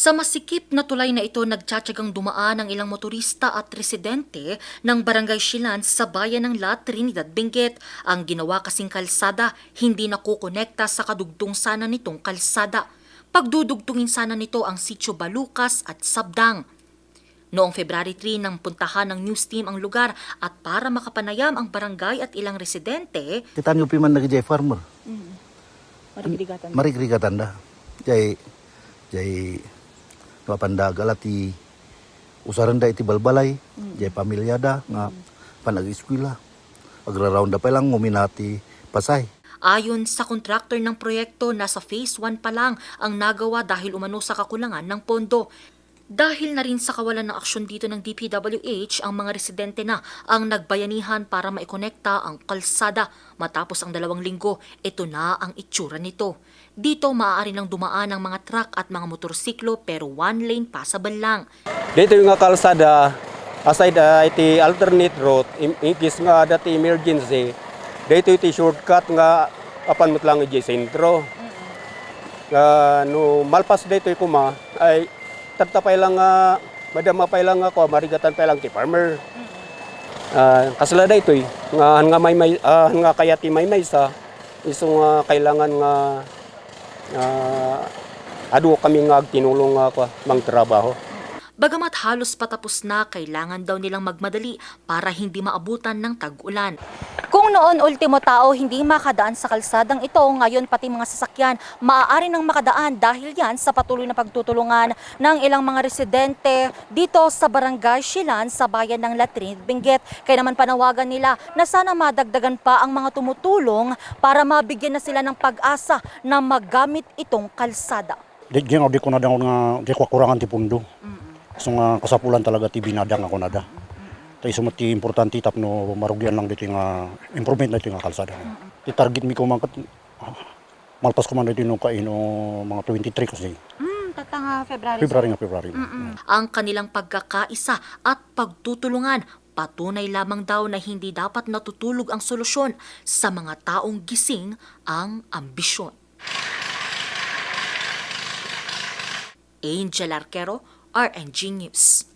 Sa masikip na tulay na ito, nagtsatsagang dumaan ang ilang motorista at residente ng Barangay Silan sa bayan ng La Trinidad, Benguet. Ang ginawa kasing kalsada, hindi nakukonekta sa kadugtong sana nitong kalsada. Pagdudugtungin sana nito ang Sitio Balucas at Sabdang. Noong February 3 nang puntahan ng news team ang lugar at para makapanayam ang barangay at ilang residente, Kita nyo piman lagi jay farmer. marigligatan. Marigrigatan da. Jay kapanda galati usaran da iti balbalay. Jay pamilyada nga panag-eskwela. Agra-round da pa lang nguminati pasay. Ayon sa kontraktor ng proyekto, nasa phase 1 pa lang ang nagawa dahil umano sa kakulangan ng pondo. Dahil na rin sa kawalan ng aksyon dito ng DPWH, ang mga residente na ang nagbayanihan para maikonekta ang kalsada. Matapos ang 2 linggo, ito na ang itsura nito. Dito maaari nang dumaan ang mga truck at mga motorsiklo pero 1 lane passable lang. Dito yung nga kalsada, aside iti alternate route, in case nga dati emergency, dito iti shortcut nga apan mo lang iti sentro. No malpas dito kuma ay tatapay lang madama pa lang ako, marigatan pa lang ti farmer. Kasala dito nga may nga kaya ti may sa isong kailangan nga adu kami nga tinulong ako mang trabaho. Bagamat halos patapos na, kailangan daw nilang magmadali para hindi maabutan ng tag-ulan. Kung noon ultimo tao hindi makadaan sa kalsadang ito, ngayon pati mga sasakyan maaari nang makadaan dahil yan sa patuloy na pagtutulungan ng ilang mga residente dito sa Barangay Silan sa bayan ng La Trinidad, Benguet. Kaya naman panawagan nila na sana madagdagan pa ang mga tumutulong para mabigyan na sila ng pag-asa na magamit itong kalsada. Di ko na daw nga di ko kurangan ti pundo. So nga kasapulan talaga ti binadang ako nada. Tay sumati importante tapno marugyan lang dito nga improvement na ito nga kalsada. Ti target mi ko man malpas ko man dito no kaino mga 23 kasi. Tatanga February. Ang kanilang pagkakaisa at pagtutulungan, patunay lamang daw na hindi dapat natutulog ang solusyon sa mga taong gising ang ambisyon. Angel Arquero, RNG News.